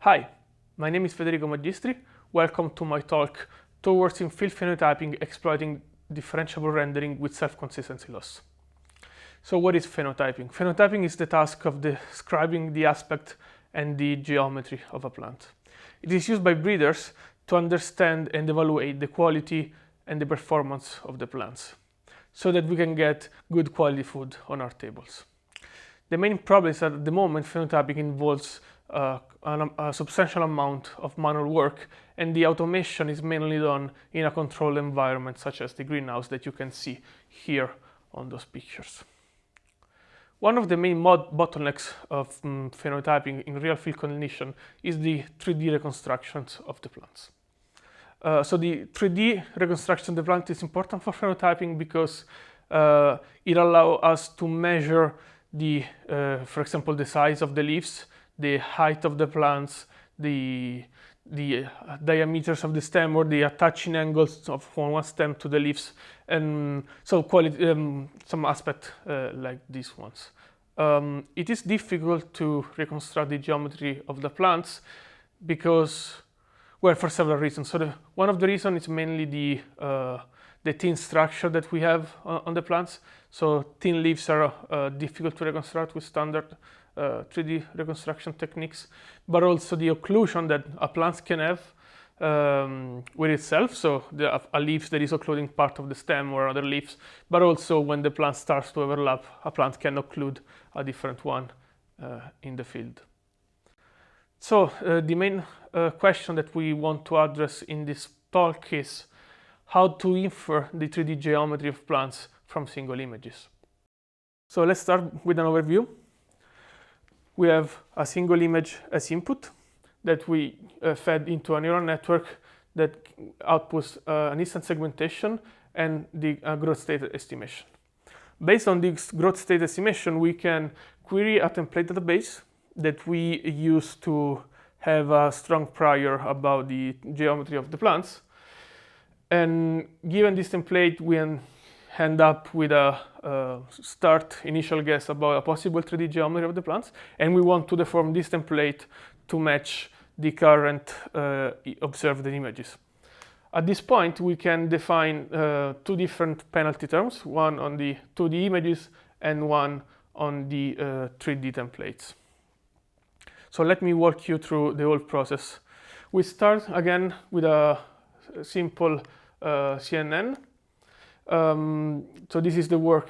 Hi, my name is Federico Magistri. Welcome to my talk towards in-field phenotyping exploiting differentiable rendering with self-consistency loss. So what is phenotyping? Phenotyping is the task of describing the aspect and the geometry of a plant. It is used by breeders to understand and evaluate the quality and the performance of the plants, so that we can get good quality food on our tables. The main problem is that at the moment phenotyping involves a substantial amount of manual work, and the automation is mainly done in a controlled environment such as the greenhouse that you can see here on those pictures. One of the main bottlenecks of phenotyping in real field condition is the 3D reconstructions of the plants. So the 3D reconstruction of the plant is important for phenotyping because it allows us to measure for example, the size of the leaves, the height of the plants, the diameters of the stem, or the attaching angles from one stem to the leaves, and so quality, some aspect like these ones. It is difficult to reconstruct the geometry of the plants because, well, for several reasons. So one of the reasons is mainly the thin structure that we have on the plants. So thin leaves are difficult to reconstruct with standard 3D reconstruction techniques, but also the occlusion that a plant can have with itself. So a leaf that is occluding part of the stem or other leaves, but also when the plant starts to overlap, a plant can occlude a different one in the field. So the main question that we want to address in this talk is how to infer the 3D geometry of plants from single images. So let's start with an overview. We have a single image as input that we fed into a neural network that outputs an instant segmentation and the growth state estimation. Based on this growth state estimation, we can query a template database that we use to have a strong prior about the geometry of the plants. And given this template, we end up with a initial guess about a possible 3D geometry of the plants, and we want to deform this template to match the current observed images. At this point, we can define two different penalty terms, one on the 2D images and one on the 3D templates. So let me walk you through the whole process. We start again with a simple CNN. So this is the work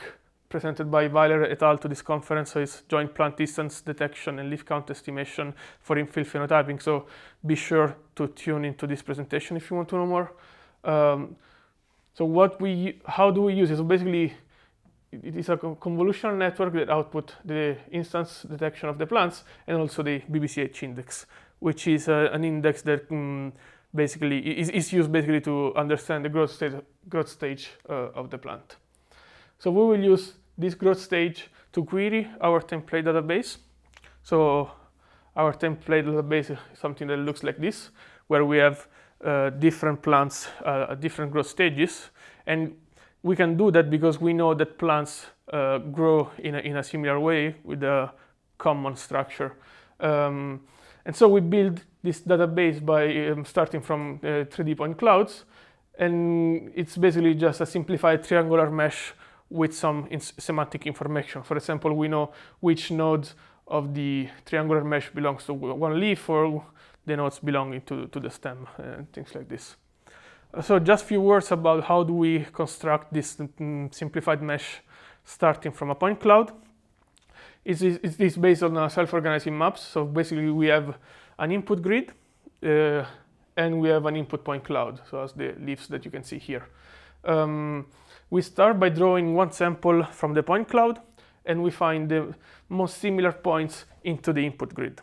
presented by Weiler et al. To this conference. So it's joint plant distance detection and leaf count estimation for in-field phenotyping. So be sure to tune into this presentation if you want to know more. So how do we use it? So basically, it is a convolutional network that output the instance detection of the plants and also the BBCH index, which is an index that basically is used basically to understand the growth stage of the plant. So we will use this growth stage to query our template database. So our template database is something that looks like this, where we have different plants at different growth stages, and we can do that because we know that plants grow in a similar way with a common structure. And so we build this database by starting from 3D point clouds, and it's basically just a simplified triangular mesh with some semantic information. For example, we know which nodes of the triangular mesh belongs to one leaf, or the nodes belonging to the stem, and things like this. So just a few words about how do we construct this simplified mesh starting from a point cloud. It is based on self-organizing maps. So basically we have an input grid and we have an input point cloud, so as the leaves that you can see here. We start by drawing one sample from the point cloud, and we find the most similar points into the input grid.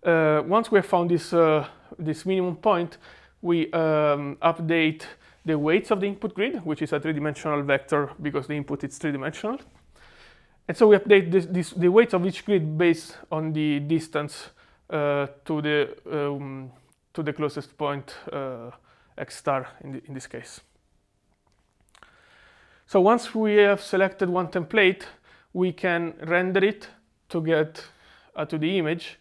Once we have found this minimum point, we update the weights of the input grid, which is a three-dimensional vector because the input is three-dimensional. And so we update the weights of each grid based on the distance to the closest point, x star in this case. So once we have selected one template, we can render it to get to the image,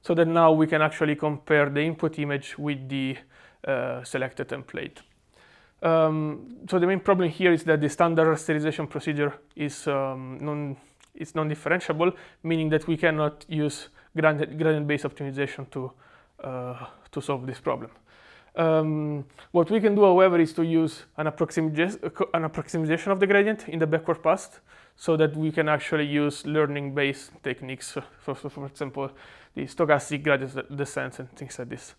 so that now we can actually compare the input image with the selected template. So the main problem here is that the standard rasterization procedure is non-differentiable, meaning that we cannot use gradient-based optimization to solve this problem. What we can do, however, is to use an approximation of the gradient in the backward path, so that we can actually use learning-based techniques, for example, the stochastic gradient descent and things like this.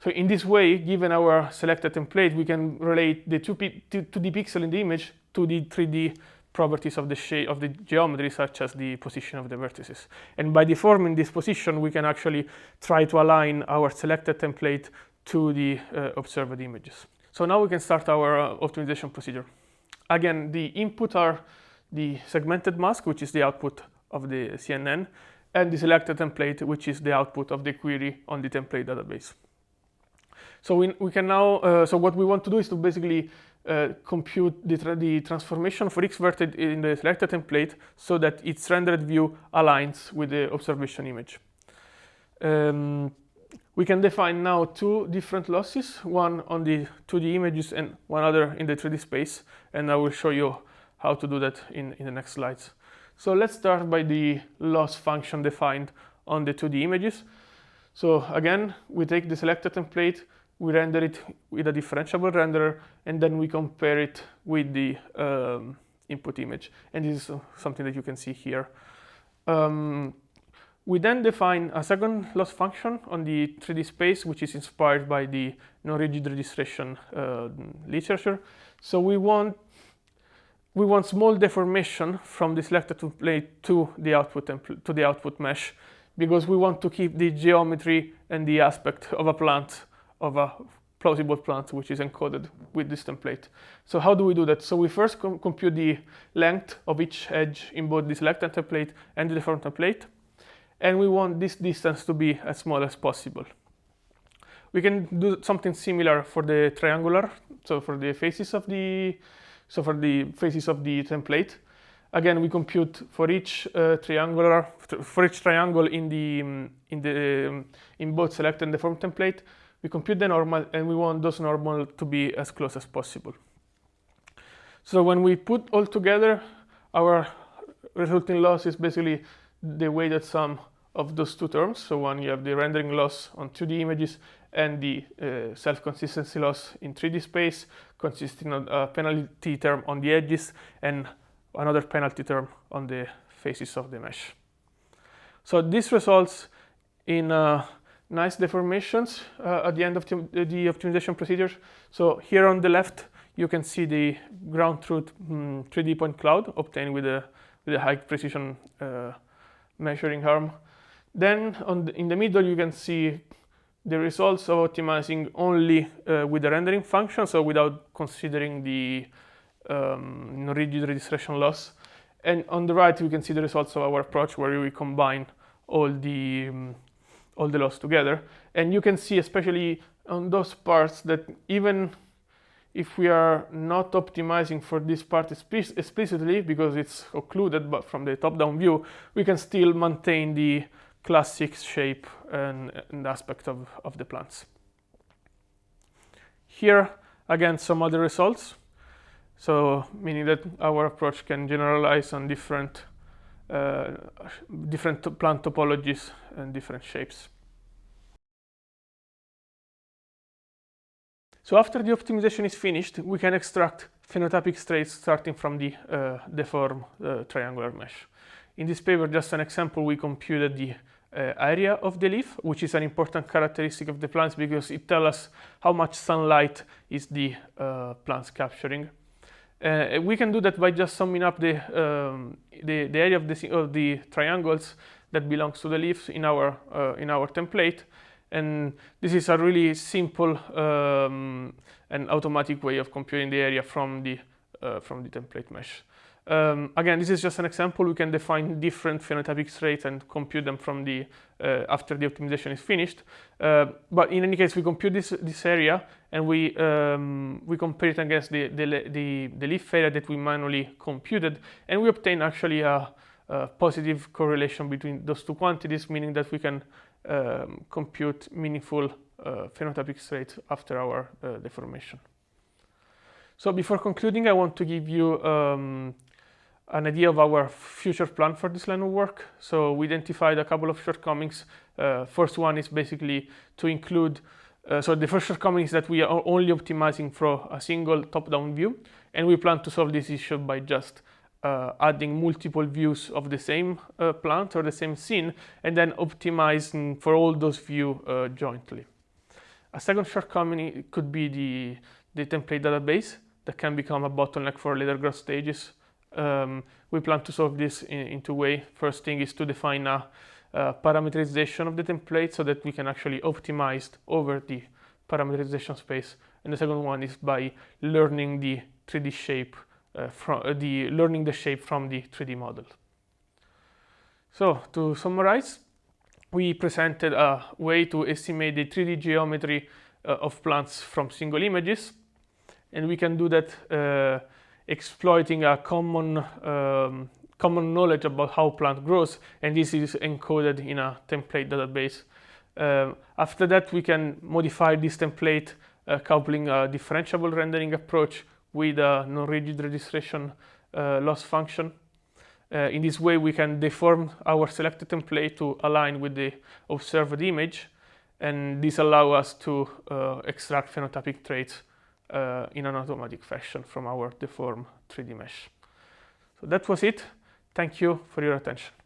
So in this way, given our selected template, we can relate the 2D pixel in the image to the 3D properties of the shape of the geometry, such as the position of the vertices. And by deforming this position, we can actually try to align our selected template to the observed images. So now we can start our optimization procedure. Again, the input are the segmented mask, which is the output of the CNN, and the selected template, which is the output of the query on the template database. So we can now, so what we want to do is to basically compute the transformation for each vertex in the selected template so that its rendered view aligns with the observation image. We can define now two different losses, one on the 2D images and one other in the 3D space, and I will show you how to do that in the next slides. So let's start by the loss function defined on the 2D images. So again, we take the selected template, we render it with a differentiable renderer, and then we compare it with the input image. And this is something that you can see here. We then define a second loss function on the 3D space, which is inspired by the non-rigid registration literature. So we want small deformation from the selected template to the output mesh, because we want to keep the geometry and the aspect of a plant, of a plausible plant, which is encoded with this template. So how do we do that? So we first compute the length of each edge in both the selected template and the deformed template, and we want this distance to be as small as possible. We can do something similar for the triangular, so for the faces of the template. Again, we compute for each triangle in both select and deformed template. We compute the normal, and we want those normal to be as close as possible. So when we put all together, our resulting loss is basically the weighted sum of those two terms. So one, you have the rendering loss on 2D images and the self-consistency loss in 3D space, consisting of a penalty term on the edges and another penalty term on the faces of the mesh. So this results in nice deformations at the end of the optimization procedure. So here on the left, you can see the ground truth 3D point cloud obtained with a high precision measuring arm. Then in the middle, you can see the results of optimizing only with the rendering function, so without considering the rigid registration loss. And on the right, we can see the results of our approach, where we combine all the loss together. And you can see, especially on those parts, that even if we are not optimizing for this part explicitly, because it's occluded but from the top-down view, we can still maintain the classic shape and aspect of the plants. Here, again, some other results. So meaning that our approach can generalize on different plant topologies and different shapes. So after the optimization is finished, we can extract phenotypic traits starting from the deformed triangular mesh. In this paper, just an example, we computed the area of the leaf, which is an important characteristic of the plants because it tells us how much sunlight is the plants capturing. We can do that by just summing up the area of the triangles that belongs to the leaves in our template, and this is a really simple and automatic way of computing the area from the template mesh. Again, this is just an example. We can define different phenotypic traits and compute them from the after the optimization is finished. But in any case, we compute this area and we compare it against the leaf area that we manually computed, and we obtain actually a positive correlation between those two quantities, meaning that we can compute meaningful phenotypic traits after our deformation. So before concluding, I want to give you an idea of our future plan for this line of work. So we identified a couple of shortcomings. First one is basically to include, so the first shortcoming is that we are only optimizing for a single top-down view, and we plan to solve this issue by just adding multiple views of the same plant or the same scene, and then optimizing for all those views jointly. A second shortcoming could be the template database that can become a bottleneck for later growth stages. We plan to solve this in two ways. First thing is to define a parameterization of the template so that we can actually optimize over the parameterization space. And the second one is by learning the 3D shape learning the shape from the 3D model. So to summarize, we presented a way to estimate the 3D geometry of plants from single images, and we can do that exploiting a common knowledge about how plant grows, and this is encoded in a template database. After that, we can modify this template coupling a differentiable rendering approach with a non-rigid registration loss function. In this way, we can deform our selected template to align with the observed image, and this allows us to extract phenotypic traits in an automatic fashion from our deformed 3D mesh. So that was it. Thank you for your attention.